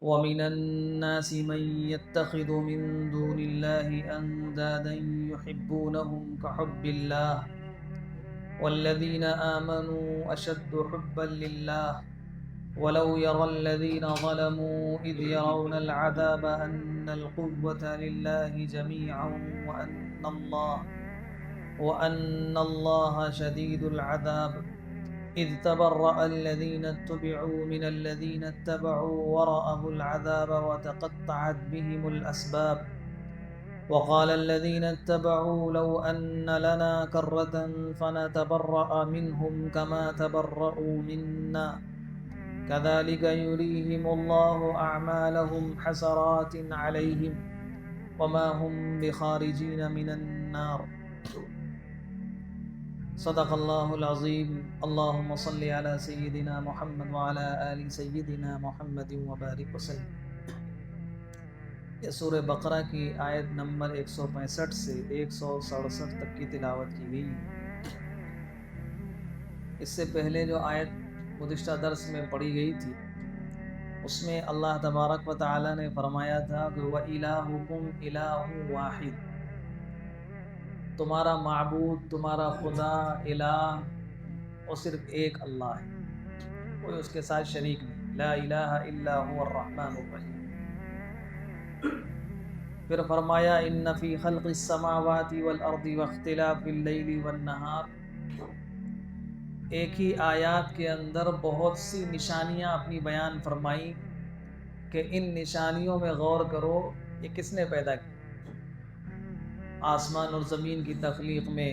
ومن الناس من يتخذ من دون الله أندادا يحبونهم كحب الله والذين آمنوا أشد حبا لله ولو يرى الذين ظلموا إذ يرون العذاب أن القوة لله جميعا وأن الله شديد العذاب إذ تبرأ الذين اتبعوا من الذين اتبعوا ورأوا العذاب وتقطعت بهم الأسباب وقال الذين اتبعوا لو أن لنا كرة فنتبرأ منهم كما تبرأوا منا كذلك يريهم الله أعمالهم حسرات عليهم وما هم بخارجين من النار صدق اللہ العظیم اللہم صل علی سیدنا محمد وعلی آل سیدنا محمد وبارک وسلم۔ یہ سورہ بقرہ کی آیت نمبر 165 سے 167 تک کی تلاوت کی گئی۔ اس سے پہلے جو آیت گزشتہ درس میں پڑھی گئی تھی اس میں اللہ تبارک و تعالی نے فرمایا تھا کہ وَإِلَٰهُكُمْ إِلَٰهٌ وَاحِدٌ، تمہارا معبود، تمہارا خدا، الہ وہ صرف ایک اللہ ہے، کوئی اس کے ساتھ شریک نہیں۔ لا الہ الا هو الرحمن الرحیم۔ پھر فرمایا ان فی خلق السماوات والارض واختلاف اللیل والنہار، ایک ہی آیات کے اندر بہت سی نشانیاں اپنی بیان فرمائی کہ ان نشانیوں میں غور کرو، یہ کس نے پیدا کی؟ آسمان اور زمین کی تخلیق میں،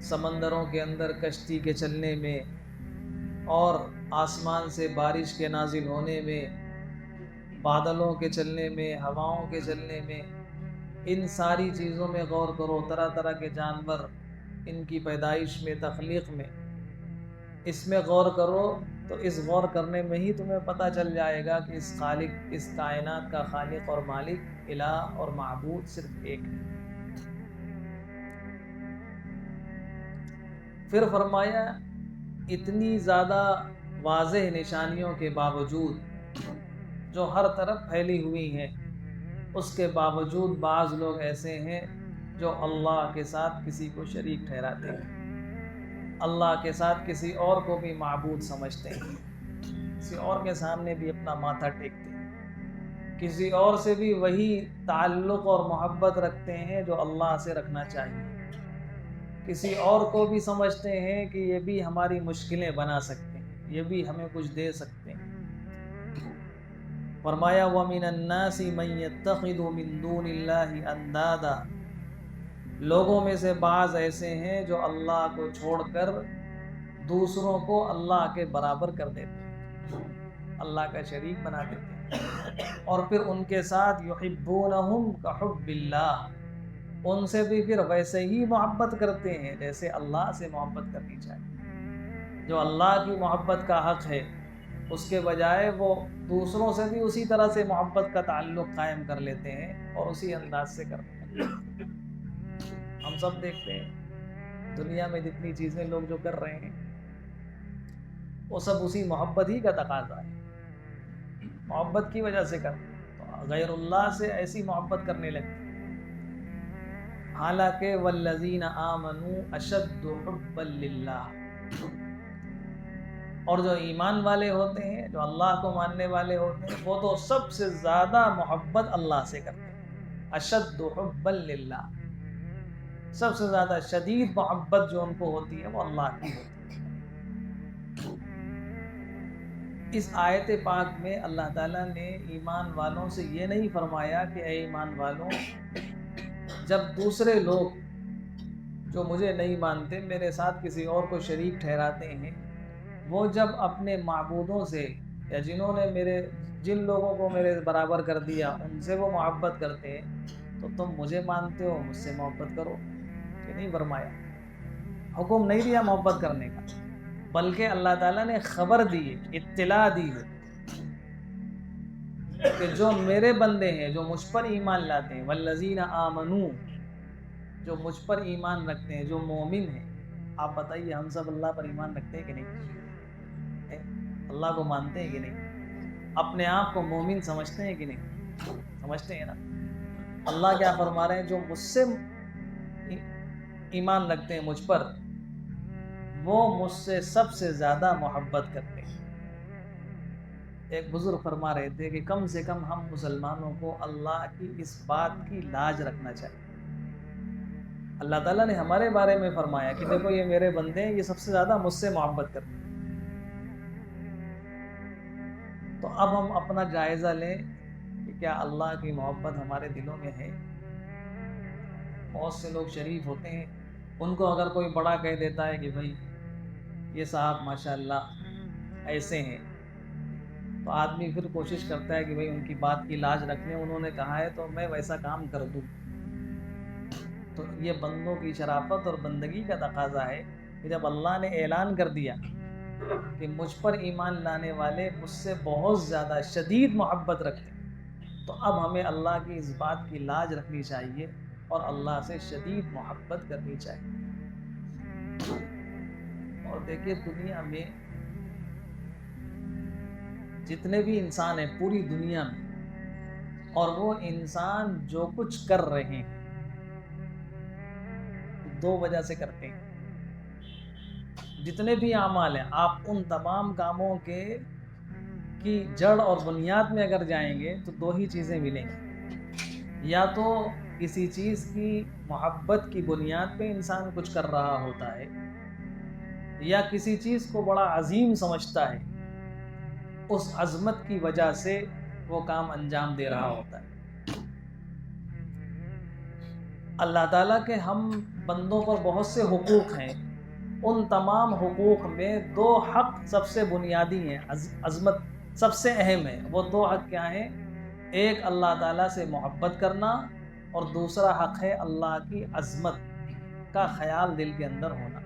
سمندروں کے اندر کشتی کے چلنے میں، اور آسمان سے بارش کے نازل ہونے میں، بادلوں کے چلنے میں، ہواؤں کے چلنے میں، ان ساری چیزوں میں غور کرو، طرح طرح کے جانور، ان کی پیدائش میں، تخلیق میں، اس میں غور کرو تو اس غور کرنے میں ہی تمہیں پتہ چل جائے گا کہ اس خالق، اس کائنات کا خالق اور مالک، الہ اور معبود صرف ایک ہے۔ پھر فرمایا اتنی زیادہ واضح نشانیوں کے باوجود جو ہر طرف پھیلی ہوئی ہیں، اس کے باوجود بعض لوگ ایسے ہیں جو اللہ کے ساتھ کسی کو شریک ٹھہراتے ہیں، اللہ کے ساتھ کسی اور کو بھی معبود سمجھتے ہیں، کسی اور کے سامنے بھی اپنا ماتھا ٹیکتے ہیں، کسی اور سے بھی وہی تعلق اور محبت رکھتے ہیں جو اللہ سے رکھنا چاہیے، کسی اور کو بھی سمجھتے ہیں کہ یہ بھی ہماری مشکلیں بنا سکتے ہیں، یہ بھی ہمیں کچھ دے سکتے ہیں۔ فرمایا وَمِنَ النَّاسِ مَن يَتَّخِذُ مِن دُونِ اللَّهِ أَندَادًا، لوگوں میں سے بعض ایسے ہیں جو اللہ کو چھوڑ کر دوسروں کو اللہ کے برابر کر دیتے ہیں، اللہ کا شریک بنا دیتے ہیں، اور پھر ان کے ساتھ یحبونہم کحب اللہ، ان سے بھی پھر ویسے ہی محبت کرتے ہیں جیسے اللہ سے محبت کرنی چاہیے۔ جو اللہ کی محبت کا حق ہے اس کے بجائے وہ دوسروں سے بھی اسی طرح سے محبت کا تعلق قائم کر لیتے ہیں اور اسی انداز سے کرتے ہیں۔ ہم سب دیکھتے ہیں دنیا میں جتنی چیزیں لوگ جو کر رہے ہیں وہ سب اسی محبت ہی کا تقاضا ہے، محبت کی وجہ سے کرتے ہیں، تو غیر اللہ سے ایسی محبت کرنے لگتے ہیں۔ حالانکہ والذین آمنوا اشد حبا للہ، اور جو ایمان والے ہوتے ہیں، جو اللہ کو ماننے والے ہوتے ہیں، وہ تو سب سے زیادہ محبت اللہ سے کرتے ہیں۔ اشد حبا للہ، سب سے زیادہ شدید محبت جو ان کو ہوتی ہے وہ اللہ کی ہوتی ہے۔ اس آیت پاک میں اللہ تعالیٰ نے ایمان والوں سے یہ نہیں فرمایا کہ اے ایمان والوں، جب دوسرے لوگ جو مجھے نہیں مانتے، میرے ساتھ کسی اور کو شریک ٹھہراتے ہیں، وہ جب اپنے معبودوں سے یا جن لوگوں کو میرے برابر کر دیا ان سے وہ محبت کرتے ہیں تو تم مجھے مانتے ہو، مجھ سے محبت کرو، یہ نہیں فرمایا، حکم نہیں دیا محبت کرنے کا، بلکہ اللہ تعالیٰ نے خبر دی ہے، اطلاع دی ہے کہ جو میرے بندے ہیں، جو مجھ پر ایمان لاتے ہیں، والذین آمنوا، جو مجھ پر ایمان رکھتے ہیں، جو مومن ہیں۔ آپ بتائیے ہم سب اللہ پر ایمان رکھتے ہیں کہ نہیں؟ اللہ کو مانتے ہیں کہ نہیں؟ اپنے آپ کو مومن سمجھتے ہیں کہ نہیں؟ سمجھتے ہیں نا۔ اللہ کیا فرما رہے ہیں؟ جو مجھ سے ایمان رکھتے ہیں مجھ پر، وہ مجھ سے سب سے زیادہ محبت کرتے ہیں۔ ایک بزرگ فرما رہے تھے کہ کم سے کم ہم مسلمانوں کو اللہ کی اس بات کی لاج رکھنا چاہیے۔ اللہ تعالیٰ نے ہمارے بارے میں فرمایا کہ دیکھو یہ میرے بندے ہیں، یہ سب سے زیادہ مجھ سے محبت کرتے ہیں۔ تو اب ہم اپنا جائزہ لیں کہ کیا اللہ کی محبت ہمارے دلوں میں ہے؟ بہت سے لوگ شریف ہوتے ہیں، ان کو اگر کوئی بڑا کہہ دیتا ہے کہ بھائی یہ صاحب ماشاءاللہ ایسے ہیں، تو آدمی پھر کوشش کرتا ہے کہ بھائی ان کی بات کی لاج رکھنے، انہوں نے کہا ہے تو میں ویسا کام کر دوں۔ تو یہ بندوں کی شرافت اور بندگی کا تقاضا ہے کہ جب اللہ نے اعلان کر دیا کہ مجھ پر ایمان لانے والے مجھ سے بہت زیادہ شدید محبت رکھتے ہیں، تو اب ہمیں اللہ کی اس بات کی لاج رکھنی چاہیے اور اللہ سے شدید محبت کرنی چاہیے۔ اور دیکھیے دنیا میں جتنے بھی انسان ہیں پوری دنیا میں، اور وہ انسان جو کچھ کر رہے ہیں دو وجہ سے کرتے ہیں۔ جتنے بھی اعمال ہیں، آپ ان تمام کاموں کی جڑ اور بنیاد میں اگر جائیں گے تو دو ہی چیزیں ملیں گی۔ یا تو کسی چیز کی محبت کی بنیاد پہ انسان کچھ کر رہا ہوتا ہے، یا کسی چیز کو بڑا عظیم سمجھتا ہے، اس عظمت کی وجہ سے وہ کام انجام دے رہا ہوتا ہے۔ اللہ تعالیٰ کے ہم بندوں پر بہت سے حقوق ہیں، ان تمام حقوق میں دو حق سب سے بنیادی ہیں، عظمت سب سے اہم ہے۔ وہ دو حق کیا ہیں؟ ایک اللہ تعالیٰ سے محبت کرنا، اور دوسرا حق ہے اللہ کی عظمت کا خیال دل کے اندر ہونا۔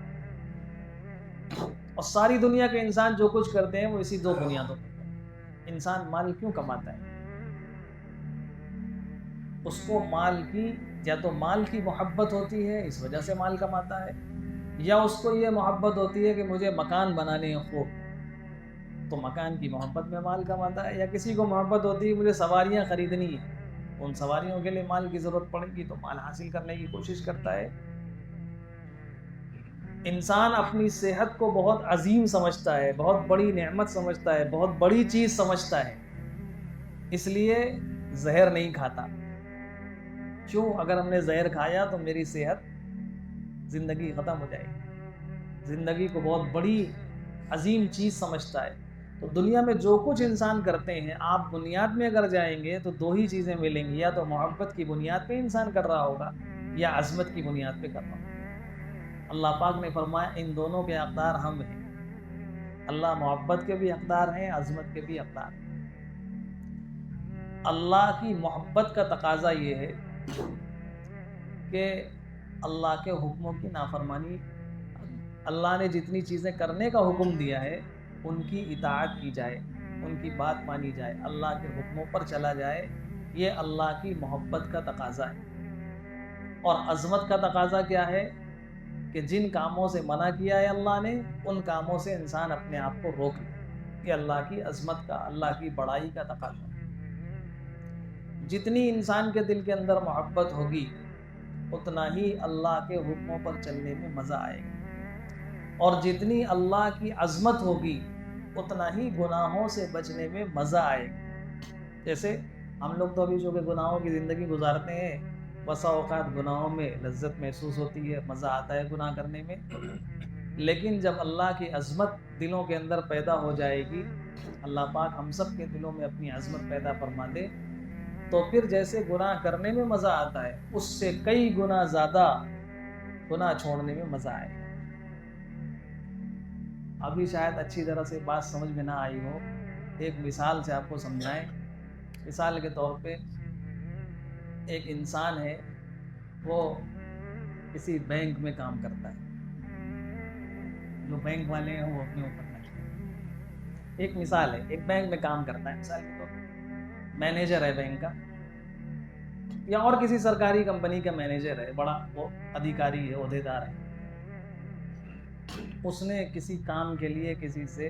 اور ساری دنیا کے انسان جو کچھ کرتے ہیں وہ اسی دو بنیادوں پر۔ انسان مال کیوں کماتا ہے؟ اس کو مال کی یا تو مال کی محبت ہوتی ہے، اس وجہ سے مال کماتا ہے، یا اس کو یہ محبت ہوتی ہے کہ مجھے مکان بنانے ہیں خوب، تو مکان کی محبت میں مال کماتا ہے، یا کسی کو محبت ہوتی ہے مجھے سواریاں خریدنی ہیں، ان سواریوں کے لیے مال کی ضرورت پڑے گی تو مال حاصل کرنے کی کوشش کرتا ہے۔ انسان اپنی صحت کو بہت عظیم سمجھتا ہے، بہت بڑی نعمت سمجھتا ہے، بہت بڑی چیز سمجھتا ہے، اس لیے زہر نہیں کھاتا۔ کیوں؟ اگر ہم نے زہر کھایا تو میری صحت، زندگی ختم ہو جائے گی۔ زندگی کو بہت بڑی عظیم چیز سمجھتا ہے۔ تو دنیا میں جو کچھ انسان کرتے ہیں، آپ بنیاد میں اگر جائیں گے تو دو ہی چیزیں ملیں گی، یا تو محبت کی بنیاد پہ انسان کر رہا ہوگا، یا عظمت کی بنیاد پہ کر رہا ہوگا۔ اللہ پاک نے فرمایا ان دونوں کے حقدار ہم ہیں۔ اللہ محبت کے بھی حقدار ہیں، عظمت کے بھی حقدار ہیں۔ اللہ کی محبت کا تقاضا یہ ہے کہ اللہ کے حکموں کی نافرمانی، اللہ نے جتنی چیزیں کرنے کا حکم دیا ہے ان کی اطاعت کی جائے، ان کی بات مانی جائے، اللہ کے حکموں پر چلا جائے۔ یہ اللہ کی محبت کا تقاضا ہے۔ اور عظمت کا تقاضا کیا ہے؟ کہ جن کاموں سے منع کیا ہے اللہ نے، ان کاموں سے انسان اپنے آپ کو روک لے۔ یہ اللہ کی عظمت کا، اللہ کی بڑائی کا تقاضا ہے۔ جتنی انسان کے دل کے اندر محبت ہوگی اتنا ہی اللہ کے حکموں پر چلنے میں مزہ آئے گا، اور جتنی اللہ کی عظمت ہوگی اتنا ہی گناہوں سے بچنے میں مزہ آئے گا۔ جیسے ہم لوگ تو ابھی جو کہ گناہوں کی زندگی گزارتے ہیں، بسا اوقات گناہوں میں لذت محسوس ہوتی ہے، مزہ آتا ہے گناہ کرنے میں، لیکن جب اللہ کی عظمت دلوں کے اندر پیدا ہو جائے گی، اللہ پاک ہم سب کے دلوں میں اپنی عظمت پیدا فرما دے، تو پھر جیسے گناہ کرنے میں مزہ آتا ہے اس سے کئی گنا زیادہ گناہ چھوڑنے میں مزہ آئے گا۔ ابھی شاید اچھی طرح سے بات سمجھ میں نہ آئی ہو، ایک مثال سے آپ کو سمجھائیں۔ مثال کے طور پہ ایک انسان ہے، وہ کسی بینک میں کام کرتا ہے، جو بینک والے ہیں وہ اپنے اوپر نہ لیں۔ ایک مثال ہے، ایک بینک میں کام کرتا ہے، مثال کے طور پہ مینیجر ہے بینک کا، یا اور کسی سرکاری کمپنی کا مینیجر ہے، بڑا وہ ادھیکاری ہے، عہدیدار ہے۔ اس نے کسی کام کے لیے کسی سے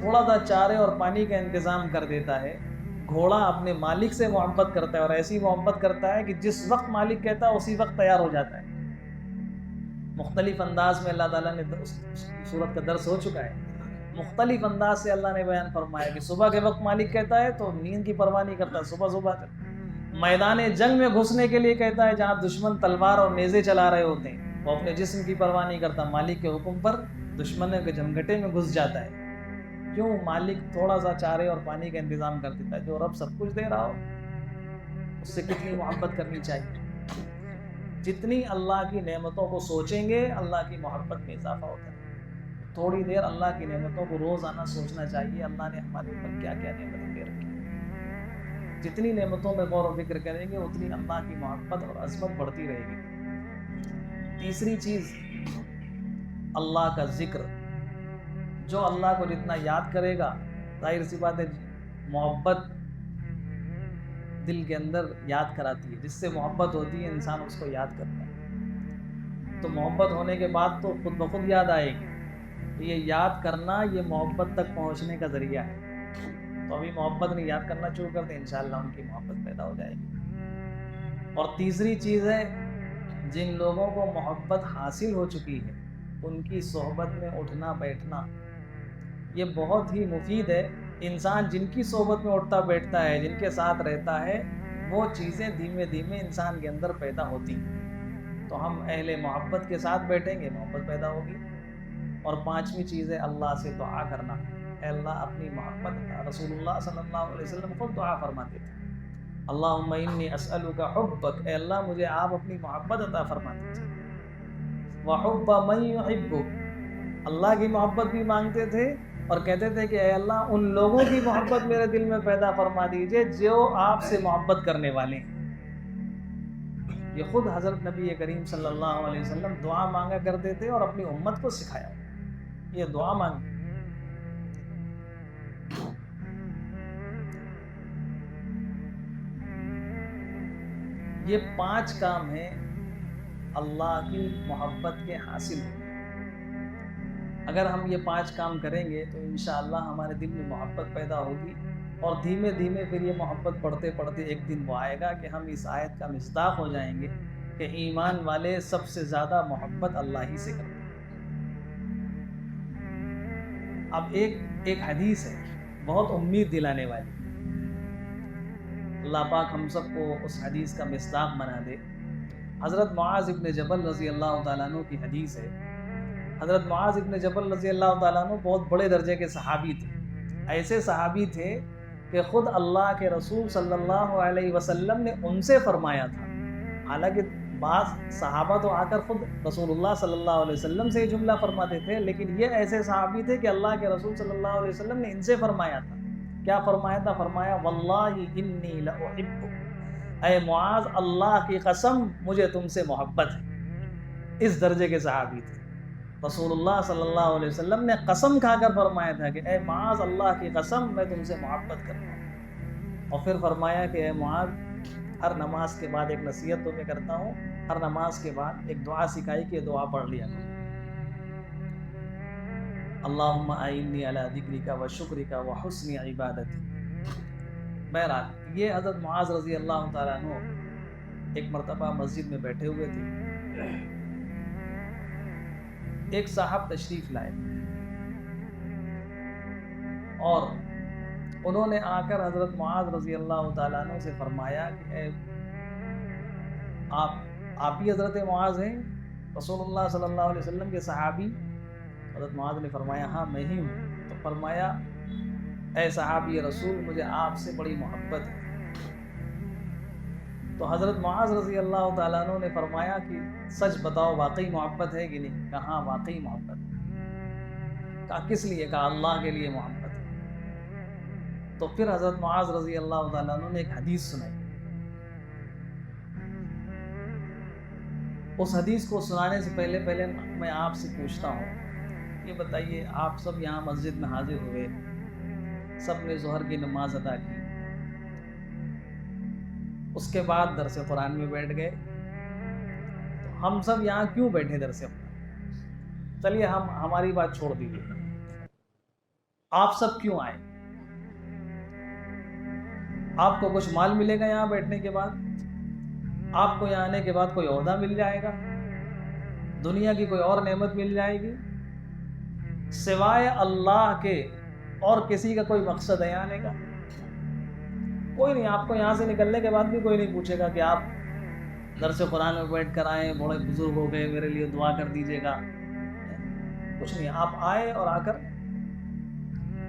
تھوڑا سا چارے اور پانی کا انتظام کر دیتا ہے، گھوڑا اپنے مالک سے محبت کرتا ہے اور ایسی محبت کرتا ہے کہ جس وقت مالک کہتا ہے اسی وقت تیار ہو جاتا ہے۔ مختلف انداز میں اللہ تعالیٰ نے اس صورت کا درس ہو چکا ہے، مختلف انداز سے اللہ نے بیان فرمایا کہ صبح کے وقت مالک کہتا ہے تو نیند کی پرواہ نہیں کرتا، صبح میدان جنگ میں گھسنے کے لیے کہتا ہے جہاں دشمن تلوار اور نیزے چلا رہے ہوتے ہیں، وہ اپنے جسم کی پرواہ نہیں کرتا، مالک کے حکم پر دشمنوں کے جھمگٹے میں گھس جاتا ہے۔ کیوں؟ مالک تھوڑا سا چارے اور پانی کا انتظام کر دیتا ہے۔ جو رب سب کچھ دے رہا ہو اس سے کتنی محبت کرنی چاہیے۔ جتنی اللہ کی نعمتوں کو سوچیں گے اللہ کی محبت میں اضافہ ہوتا ہے۔ تھوڑی دیر اللہ کی نعمتوں کو روزانہ سوچنا چاہیے، اللہ نے ہمارے اوپر کیا کیا نعمتیں دے رکھی ہیں۔ جتنی نعمتوں میں غور و فکر کریں گے اتنی اللہ کی محبت اور عظمت بڑھتی رہے گی۔ تیسری چیز اللہ کا ذکر۔ جو اللہ کو جتنا یاد کرے گا، ظاہر سی بات ہے محبت دل کے اندر یاد کراتی ہے، جس سے محبت ہوتی ہے انسان اس کو یاد کرتا ہے، تو محبت ہونے کے بعد تو خود بخود یاد آئے گی۔ یہ یاد کرنا یہ محبت تک پہنچنے کا ذریعہ ہے۔ تو ابھی محبت نہیں، یاد کرنا شروع کر دیں، انشاءاللہ ان کی محبت پیدا ہو جائے گی۔ اور تیسری چیز ہے جن لوگوں کو محبت حاصل ہو چکی ہے ان کی صحبت میں اٹھنا بیٹھنا، یہ بہت ہی مفید ہے۔ انسان جن کی صحبت میں اٹھتا بیٹھتا ہے، جن کے ساتھ رہتا ہے، وہ چیزیں دھیمے دھیمے انسان کے اندر پیدا ہوتی ہیں۔ تو ہم اہل محبت کے ساتھ بیٹھیں گے، محبت پیدا ہوگی۔ اور پانچویں چیز ہے اللہ سے دعا کرنا۔ اے اللہ اپنی محبت عطا۔ رسول اللہ صلی اللہ علیہ وسلم خود دعا فرماتے تھے، اللہم انی اسألک حبک، اے اللہ مجھے آپ اپنی محبت عطا فرما دیجیے۔ وحب من یحبک، اللہ کی محبت بھی مانگتے تھے اور کہتے تھے کہ اے اللہ ان لوگوں کی محبت میرے دل میں پیدا فرما دیجئے جو آپ سے محبت کرنے والے ہیں۔ یہ خود حضرت نبی کریم صلی اللہ علیہ وسلم دعا مانگا کرتے تھے اور اپنی امت کو سکھایا، یہ دعا مانگی۔ یہ 5 کام ہیں اللہ کی محبت کے حاصل ہونے۔ اگر ہم یہ 5 کام کریں گے تو انشاءاللہ ہمارے دل میں محبت پیدا ہوگی، اور دھیمے دھیمے پھر یہ محبت پڑھتے پڑھتے ایک دن وہ آئے گا کہ ہم اس آیت کا مصداق ہو جائیں گے کہ ایمان والے سب سے زیادہ محبت اللہ ہی سے کرتے ہیں۔ اب ایک حدیث ہے بہت امید دلانے والی، اللہ پاک ہم سب کو اس حدیث کا مصداق بنا دے۔ حضرت معاذ ابن جبل رضی اللہ تعالیٰ عنہ کی حدیث ہے۔ حضرت معاذ ابن جبل رضی اللہ تعالیٰ عنہ بہت بڑے درجے کے صحابی تھے، ایسے صحابی تھے کہ خود اللہ کے رسول صلی اللہ علیہ وسلم نے ان سے فرمایا تھا۔ حالانکہ بعض صحابہ تو آ کر خود رسول اللہ صلی اللہ علیہ وسلم سے یہ جملہ فرماتے تھے، لیکن یہ ایسے صحابی تھے کہ اللہ کے رسول صلی اللہ علیہ وسلم نے ان سے فرمایا تھا۔ کیا فرمایا تھا؟ فرمایا واللہ انی لأحبک، اے معاذ اللہ کی قسم مجھے تم سے محبت ہے۔ اس درجے کے صحابی تھے، رسول اللہ صلی اللہ علیہ وسلم نے قسم کھا کر فرمایا تھا کہ اے معاذ اللہ کی قسم میں تم سے محبت کرتا ہوں۔ اور پھر فرمایا کہ اے معاذ ہر نماز کے بعد ایک نصیحت تمہیں کرتا ہوں، ہر نماز کے بعد ایک دعا سکھائی کہ دعا پڑھ لیا کرو، اللہم اعنی علی ذکرک و شکرک و حسن عبادتک۔ بہرحال یہ حضرت معاذ رضی اللہ تعالیٰ عنہ ایک مرتبہ مسجد میں بیٹھے ہوئے تھے، ایک صاحب تشریف لائے اور انہوں نے آ کر حضرت معاذ رضی اللہ تعالیٰ عنہ سے فرمایا کہ اے آپ ہی حضرت معاذ ہیں، رسول اللہ صلی اللہ علیہ وسلم کے صحابی؟ حضرت معاذ نے فرمایا ہاں میں ہی ہوں۔ تو فرمایا اے صحابی رسول مجھے آپ سے بڑی محبت ہے۔ تو حضرت معاذ رضی اللہ تعالیٰ عنہ نے فرمایا کہ سچ بتاؤ واقعی محبت ہے کہ نہیں؟ کہا ہاں واقعی محبت ہے۔ کہا کس لیے؟ کہا اللہ کے لیے محبت ہے۔ تو پھر حضرت معاذ رضی اللہ تعالیٰ عنہ نے ایک حدیث سنائی۔ اس حدیث کو سنانے سے پہلے میں آپ سے پوچھتا ہوں، یہ بتائیے آپ سب یہاں مسجد میں حاضر ہوئے، سب نے ظہر کی نماز ادا کی، اس کے بعد درس قرآن میں بیٹھ گئے، تو ہم سب یہاں کیوں بیٹھے درس قرآن؟ چلیے ہماری بات چھوڑ دیجیے، آپ سب کیوں آئے؟ آپ کو کچھ مال ملے گا یہاں بیٹھنے کے بعد؟ آپ کو یہاں آنے کے بعد کوئی عہدہ مل جائے گا؟ دنیا کی کوئی اور نعمت مل جائے گی؟ سوائے اللہ کے اور کسی کا کوئی مقصد ہے آنے کا؟ کوئی نہیں. آپ کو یہاں سے نکلنے کے بعد بھی کوئی نہیں پوچھے گا کہ آپ درس قرآن میں بیٹھ کر آئے، بڑے بزرگ ہو گئے، میرے لیے دعا کر دیجیے گا. کچھ نہیں. آپ آئے اور آ کر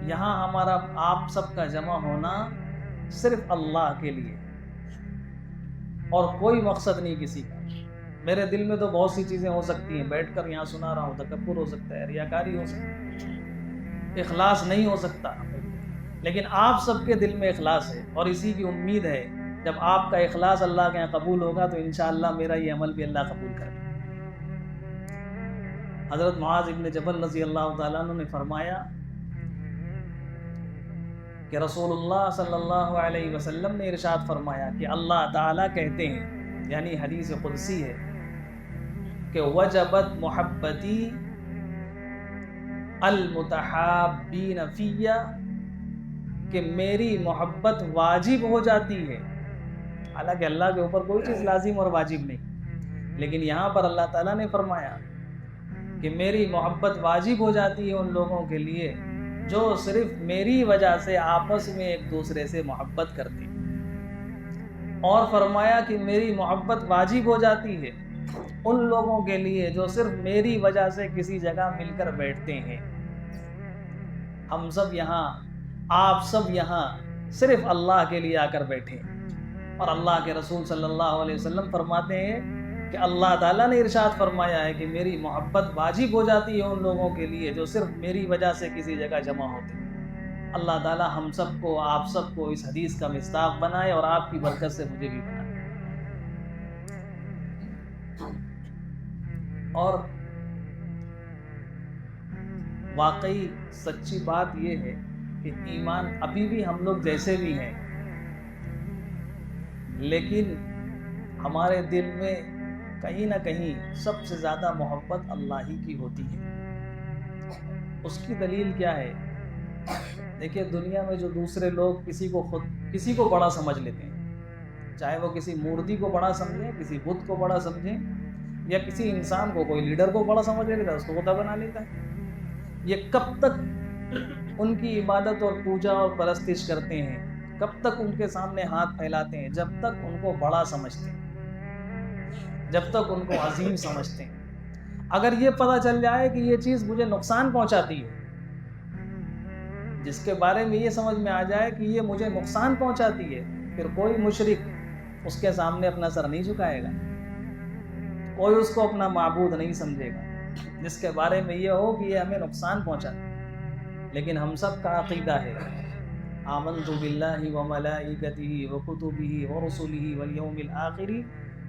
یہاں ہمارا آپ سب کا جمع ہونا صرف اللہ کے لیے اور کوئی مقصد نہیں کسی کا. میرے دل میں تو بہت سی چیزیں ہو سکتی ہیں، بیٹھ کر یہاں سنا رہا ہوں، تکبر ہو سکتا ہے، ریاکاری ہو سکتا ہے، اخلاص نہیں ہو سکتا. لیکن آپ سب کے دل میں اخلاص ہے اور اسی کی امید ہے جب آپ کا اخلاص اللہ کے یہاں قبول ہوگا تو انشاءاللہ میرا یہ عمل بھی اللہ قبول کرے. حضرت معاذ ابن جبل رضی اللہ تعالیٰ عنہ نے فرمایا کہ رسول اللہ صلی اللہ علیہ وسلم نے ارشاد فرمایا کہ اللہ تعالیٰ کہتے ہیں، یعنی حدیث قدسی ہے، کہ وجبت محبتی المتحابین فیہ، کہ میری محبت واجب ہو جاتی ہے. حالانکہ اللہ کے اوپر کوئی چیز لازم اور واجب نہیں، لیکن یہاں پر اللہ تعالیٰ نے فرمایا کہ میری محبت واجب ہو جاتی ہے ان لوگوں کے لیے جو صرف میری وجہ سے آپس میں ایک دوسرے سے محبت کرتے ہیں. اور فرمایا کہ میری محبت واجب ہو جاتی ہے ان لوگوں کے لیے جو صرف میری وجہ سے کسی جگہ مل کر بیٹھتے ہیں. ہم سب یہاں، آپ سب یہاں صرف اللہ کے لیے آ کر بیٹھے ہیں. اور اللہ کے رسول صلی اللہ علیہ وسلم فرماتے ہیں کہ اللہ تعالیٰ نے ارشاد فرمایا ہے کہ میری محبت واجب ہو جاتی ہے ان لوگوں کے لیے جو صرف میری وجہ سے کسی جگہ جمع ہوتے ہیں. اللہ تعالیٰ ہم سب کو، آپ سب کو اس حدیث کا مصداق بنائے اور آپ کی برکت سے مجھے بھی بنائے. اور واقعی سچی بات یہ ہے کہ ایمان ابھی بھی ہم لوگ جیسے بھی ہیں، لیکن ہمارے دل میں کہیں نہ کہیں سب سے زیادہ محبت اللہ ہی کی ہوتی ہے. اس کی دلیل کیا ہے؟ دیکھیے، دنیا میں جو دوسرے لوگ کسی کو بڑا سمجھ لیتے ہیں، چاہے وہ کسی مورتی کو بڑا سمجھیں، کسی بت کو بڑا سمجھیں، یا کسی انسان کو، کوئی لیڈر کو بڑا سمجھ لیتا ہے، اس کو خدا بنا لیتا ہے. یہ کب تک ان کی عبادت اور پوجا اور پرستش کرتے ہیں، کب تک ان کے سامنے ہاتھ پھیلاتے ہیں؟ جب تک ان کو بڑا سمجھتے ہیں، جب تک ان کو عظیم سمجھتے ہیں. اگر یہ پتہ چل جائے کہ یہ چیز مجھے نقصان پہنچاتی ہے، جس کے بارے میں یہ سمجھ میں آ جائے کہ یہ مجھے نقصان پہنچاتی ہے، پھر کوئی مشرک اس کے سامنے اپنا سر نہیں جھکائے گا، کوئی اس کو اپنا معبود نہیں سمجھے گا، جس کے بارے میں یہ ہو کہ یہ ہمیں نقصان پہنچاتی ہے. لیکن ہم سب کا عقیدہ ہے آمنت باللہ وملائکتہ وکتبہ ورسلہ والیوم الآخر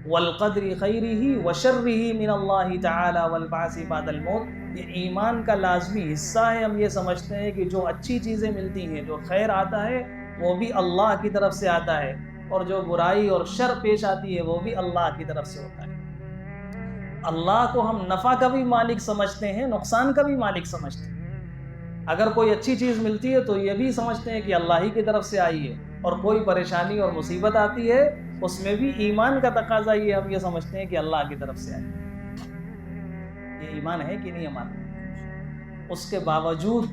والقدر خیرہ وشرہ من اللہ تعالی والبعث بعد الموت. یہ ایمان کا لازمی حصہ ہے. ہم یہ سمجھتے ہیں کہ جو اچھی چیزیں ملتی ہیں، جو خیر آتا ہے، وہ بھی اللہ کی طرف سے آتا ہے، اور جو برائی اور شر پیش آتی ہے وہ بھی اللہ کی طرف سے ہوتا ہے. اللہ کو ہم نفع کا بھی مالک سمجھتے ہیں، نقصان کا بھی مالک سمجھتے ہیں. اگر کوئی اچھی چیز ملتی ہے تو یہ بھی سمجھتے ہیں کہ اللہ ہی کی طرف سے آئی ہے، اور کوئی پریشانی اور مصیبت آتی ہے اس میں بھی ایمان کا تقاضا یہ، ہم یہ سمجھتے ہیں کہ اللہ کی طرف سے آئی. یہ ایمان ہے کہ نہیں ہمارا؟ اس کے باوجود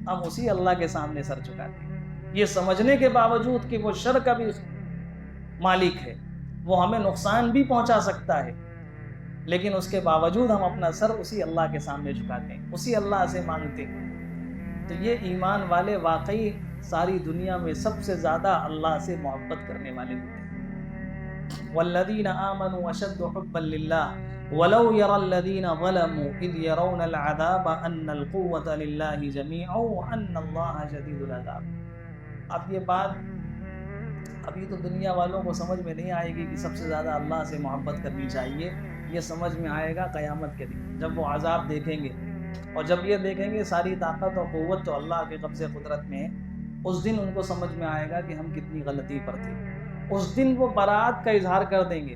ہم اسی اللہ کے سامنے سر جھکاتے ہیں، یہ سمجھنے کے باوجود کہ وہ شر کا بھی مالک ہے، وہ ہمیں نقصان بھی پہنچا سکتا ہے، لیکن اس کے باوجود ہم اپنا سر اسی اللہ کے سامنے جھکاتے ہیں، اسی اللہ سے مانگتے ہیں. تو یہ ایمان والے واقعی ساری دنیا میں سب سے زیادہ اللہ سے محبت کرنے والے ہوتے ہیں. والذین آمنوا اشد حبا للہ ولو یری الذین ظلموا اذ یرون العذاب ان القوة للہ جمیعا وان اللہ شدید العذاب. اب یہ بات ابھی تو دنیا والوں کو سمجھ میں نہیں آئے گی کہ سب سے زیادہ اللہ سے محبت کرنی چاہیے. یہ سمجھ میں آئے گا قیامت کے دن، جب وہ عذاب دیکھیں گے، اور جب یہ دیکھیں گے ساری طاقت اور قوت تو اللہ کے قبضے قدرت میں ہے. اس دن ان کو سمجھ میں آئے گا کہ ہم کتنی غلطی پر تھے. اس دن وہ برات کا اظہار کر دیں گے.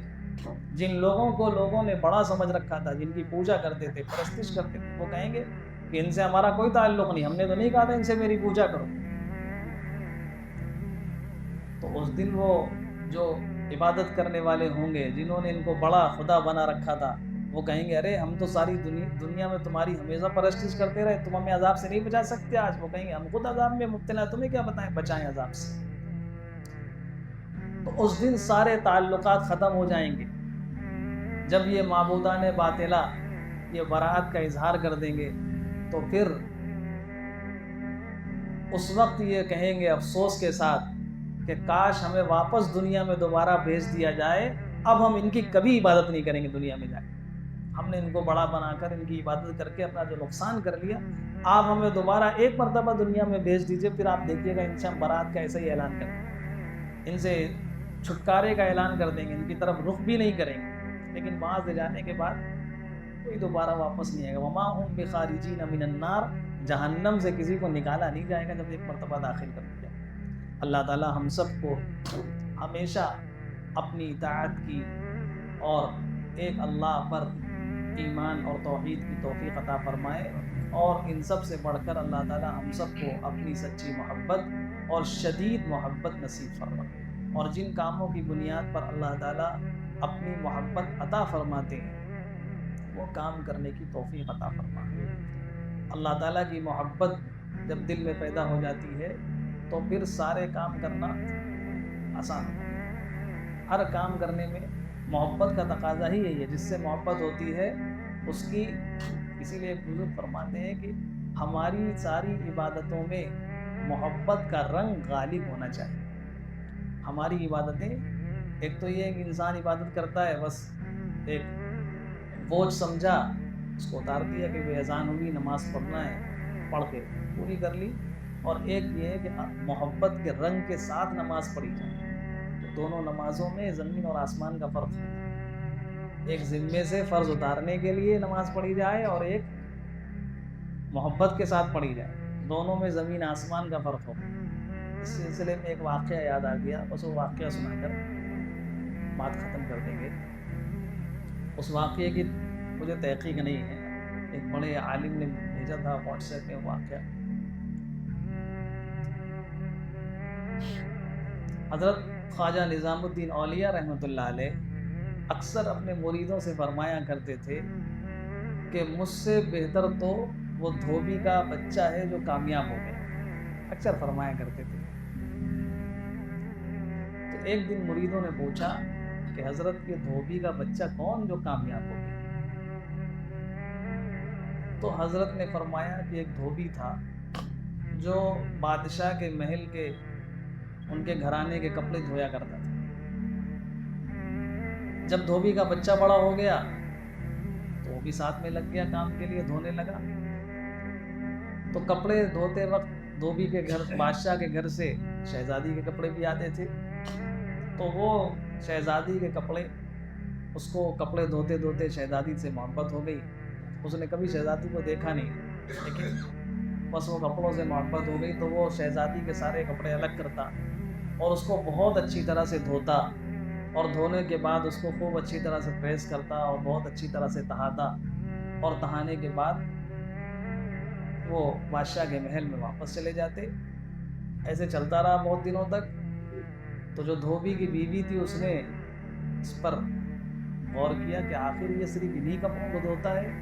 جن لوگوں کو لوگوں نے بڑا سمجھ رکھا تھا، جن کی پوجا کرتے تھے، پرستش کرتے تھے، وہ کہیں گے کہ ان سے ہمارا کوئی تعلق نہیں, ہم نے تو نہیں کہا تھا ان سے میری پوجا کرو. تو اس دن وہ جو عبادت کرنے والے ہوں گے جنہوں نے ان کو بڑا خدا بنا رکھا تھا, وہ کہیں گے ارے ہم تو ساری دنیا میں تمہاری ہمیشہ پرستش کرتے رہے, تم ہمیں عذاب سے نہیں بچا سکتے. آج وہ کہیں گے ہم خود عذاب میں مبتلا, تمہیں کیا بتائیں بچائیں عذاب سے. تو اس دن سارے تعلقات ختم ہو جائیں گے. جب یہ معبودان باطلہ یہ براءت کا اظہار کر دیں گے تو پھر اس وقت یہ کہیں گے افسوس کے ساتھ کہ کاش ہمیں واپس دنیا میں دوبارہ بھیج دیا جائے, اب ہم ان کی کبھی عبادت نہیں کریں گے دنیا میں جا کے. ہم نے ان کو بڑا بنا کر ان کی عبادت کر کے اپنا جو نقصان کر لیا, آپ ہمیں دوبارہ ایک مرتبہ دنیا میں بھیج دیجئے, پھر آپ دیکھیے گا ان سے ہم برات کا ایسا ہی اعلان کریں گے, ان سے چھٹکارے کا اعلان کر دیں گے, ان کی طرف رخ بھی نہیں کریں گے. لیکن بعض لے جانے کے بعد کوئی دوبارہ واپس نہیں آئے گا. وما هم بخارجین من النار, جہنم سے کسی کو نکالا نہیں جائے گا جب ایک مرتبہ داخل کر دیا. اللہ تعالی ہم سب کو ہمیشہ اپنی اطاعت کی اور ایک اللہ پر ایمان اور توحید کی توفیق عطا فرمائے, اور ان سب سے بڑھ کر اللہ تعالی ہم سب کو اپنی سچی محبت اور شدید محبت نصیب فرمائے. اور جن کاموں کی بنیاد پر اللہ تعالی اپنی محبت عطا فرماتے ہیں وہ کام کرنے کی توفیق عطا فرمائے. اللہ تعالیٰ کی محبت جب دل میں پیدا ہو جاتی ہے تو پھر سارے کام کرنا آسان ہوتا ہے. ہر کام کرنے میں محبت کا تقاضا ہی یہی ہے, جس سے محبت ہوتی ہے اس کی. اسی لیے بزرگ فرماتے ہیں کہ ہماری ساری عبادتوں میں محبت کا رنگ غالب ہونا چاہیے. ہماری عبادتیں, ایک تو یہ ہے کہ انسان عبادت کرتا ہے بس ایک بوجھ سمجھا, اس کو اتار دیا کہ وہ اذان ہوگی نماز پڑھنا ہے, پڑھ کے پوری کر لی. اور ایک یہ ہے کہ محبت کے رنگ کے ساتھ نماز پڑھی جائے. تو دونوں نمازوں میں زمین اور آسمان کا فرق ہوتا ہے. ایک ذمے سے فرض اتارنے کے لیے نماز پڑھی جائے اور ایک محبت کے ساتھ پڑھی جائے, دونوں میں زمین آسمان کا فرق ہوتا ہے. اس سلسلے میں ایک واقعہ یاد آ گیا, بس وہ واقعہ سنا کر بات ختم کر دیں گے. اس واقعے کی مجھے تحقیق نہیں ہے, ایک بڑے عالم نے بھیجا تھا واٹس ایپ میں واقعہ. حضرت خواجہ نظام الدین اولیاء رحمۃ اللہ علیہ اکثر اپنے مریدوں سے فرمایا کرتے تھے کہ مجھ سے بہتر تو وہ دھوبی کا بچہ ہے جو کامیاب ہو گیا. اکثر فرمایا کرتے تھے. تو ایک دن مریدوں نے پوچھا کہ حضرت یہ دھوبی کا بچہ کون جو کامیاب ہو گیا؟ تو حضرت نے فرمایا کہ ایک دھوبی تھا جو بادشاہ کے محل کے ان کے گھرانے کے کپڑے دھویا کرتا تھا. جب دھوبی کا بچہ بڑا ہو گیا تو وہ بھی ساتھ میں لگ گیا کام کے لیے, دھونے لگا. تو کپڑے دھوتے وقت دھوبی کے گھر, بادشاہ کے گھر سے شہزادی کے کپڑے بھی آتے تھے. تو وہ شہزادی کے کپڑے, اس کو کپڑے دھوتے دھوتے شہزادی سے محبت ہو گئی. اس نے کبھی شہزادی کو دیکھا نہیں, لیکن بس وہ کپڑوں سے محبت ہو گئی. تو وہ شہزادی کے سارے کپڑے الگ کرتا اور اس کو بہت اچھی طرح سے دھوتا, اور دھونے کے بعد اس کو خوب اچھی طرح سے پریس کرتا اور بہت اچھی طرح سے تہاتا, اور تہانے کے بعد وہ بادشاہ کے محل میں واپس چلے جاتے. ایسے چلتا رہا بہت دنوں تک. تو جو دھوبی کی بیوی تھی اس نے اس پر غور کیا کہ آخر یہ صرف انہی کپڑوں کو دھوتا ہے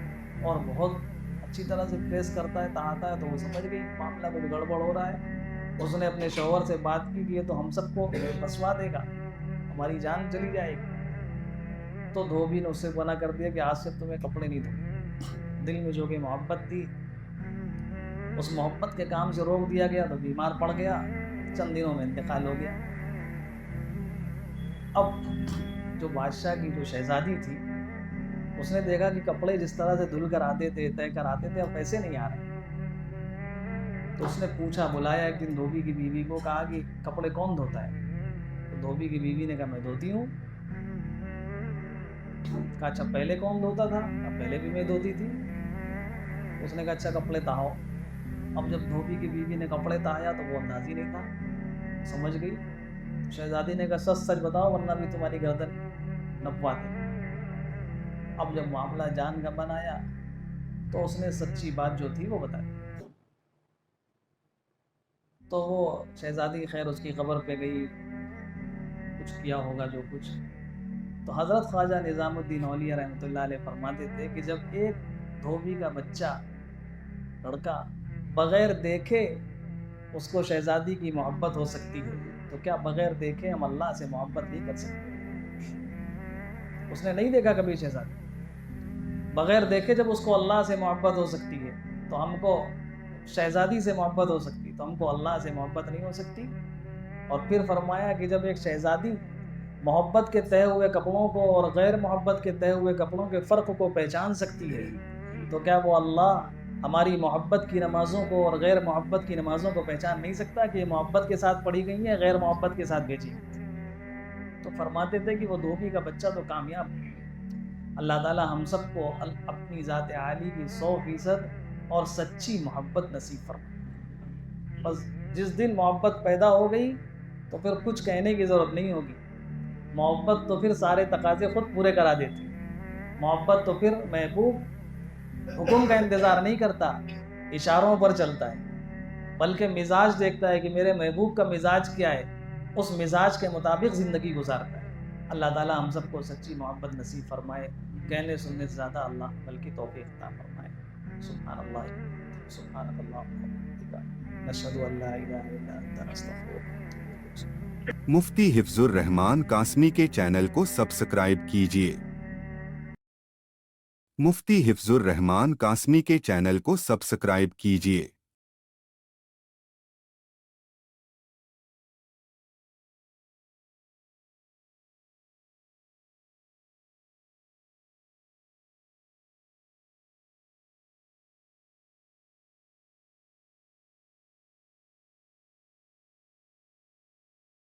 اور بہت اچھی طرح سے پریس کرتا ہے, تہاتا ہے. تو وہ سمجھ گئی معاملہ کچھ گڑبڑ ہو رہا ہے. اس نے اپنے شوہر سے بات کی کہ یہ تو ہم سب کو پھنسوا دے گا, ہماری جان چلی جائے گی. تو دھوبی نے اس سے منع کر دیا کہ آج سے تمہیں کپڑے نہیں دھونے. دل میں جو کہ محبت تھی اس محبت کے کام سے روک دیا گیا. تو بیمار پڑ گیا, چند دنوں میں انتقال ہو گیا. اب جو بادشاہ کی جو شہزادی تھی اس نے دیکھا کہ کپڑے جس طرح سے دھل کر آتے تھے, طے کر آتے تھے, اب پیسے نہیں آ رہے. تو اس نے پوچھا, بلایا ایک دن دھوبی کی بیوی کو, کہا کہ کپڑے کون دھوتا ہے؟ تو دھوبی کی بیوی نے کہا میں دھوتی ہوں. کہا اچھا پہلے کون دھوتا تھا؟ کہا پہلے بھی میں دھوتی تھی. اس نے کہا اچھا کپڑے تہاؤ. اب جب دھوبی کی بیوی نے کپڑے تہایا تو وہ انداز ہی نہیں تھا, سمجھ گئی. شہزادی نے کہا سچ سچ بتاؤ ورنہ بھی تمہاری گردن نپوا دیں. اب جب معاملہ جان کا بنایا تو اس نے سچی بات جو تھی وہ بتائی. تو وہ شہزادی خیر اس کی قبر پہ گئی، کچھ کیا ہوگا جو کچھ. تو حضرت خواجہ نظام الدین اولیاء رحمۃ اللہ علیہ فرماتے تھے کہ جب ایک دھوبی کا بچہ لڑکا بغیر دیکھے اس کو شہزادی کی محبت ہو سکتی ہے، تو کیا بغیر دیکھے ہم اللہ سے محبت نہیں کر سکتے؟ اس نے نہیں دیکھا کبھی شہزادی، بغیر دیکھے جب اس کو اللہ سے محبت ہو سکتی ہے تو ہم کو شہزادی سے محبت ہو سکتی، تو ہم کو اللہ سے محبت نہیں ہو سکتی. اور پھر فرمایا کہ جب ایک شہزادی محبت کے تہے ہوئے کپڑوں کو اور غیر محبت کے تہے ہوئے کپڑوں کے فرق کو پہچان سکتی ہے، تو کیا وہ اللہ ہماری محبت کی نمازوں کو اور غیر محبت کی نمازوں کو پہچان نہیں سکتا کہ یہ محبت کے ساتھ پڑھی گئی ہیں غیر محبت کے ساتھ بھیجی گئی؟ تو فرماتے تھے کہ وہ دھوبی کا بچہ تو کامیاب ہے. اللہ تعالی ہم سب کو اپنی ذات عالی کی 100% اور سچی محبت نصیب فرمائے. بس جس دن محبت پیدا ہو گئی تو پھر کچھ کہنے کی ضرورت نہیں ہوگی. محبت تو پھر سارے تقاضے خود پورے کرا دیتی. محبت تو پھر محبوب حکم کا انتظار نہیں کرتا، اشاروں پر چلتا ہے، بلکہ مزاج دیکھتا ہے کہ میرے محبوب کا مزاج کیا ہے، اس مزاج کے مطابق زندگی گزارتا ہے. اللہ تعالی ہم سب کو سچی محبت نصیب فرمائے، کہنے سننے سے زیادہ اللہ بلکہ توفیق عطا فرمائے. سبحان اللہ سبحانک اللہم وبحمدک نشہد ان لا الہ الا انت نستغفرک. مفتی حفظ الرحمان قاسمی کے چینل کو سبسکرائب کیجیے. مفتی حفظ الرحمان قاسمی کے چینل کو سبسکرائب کیجیے.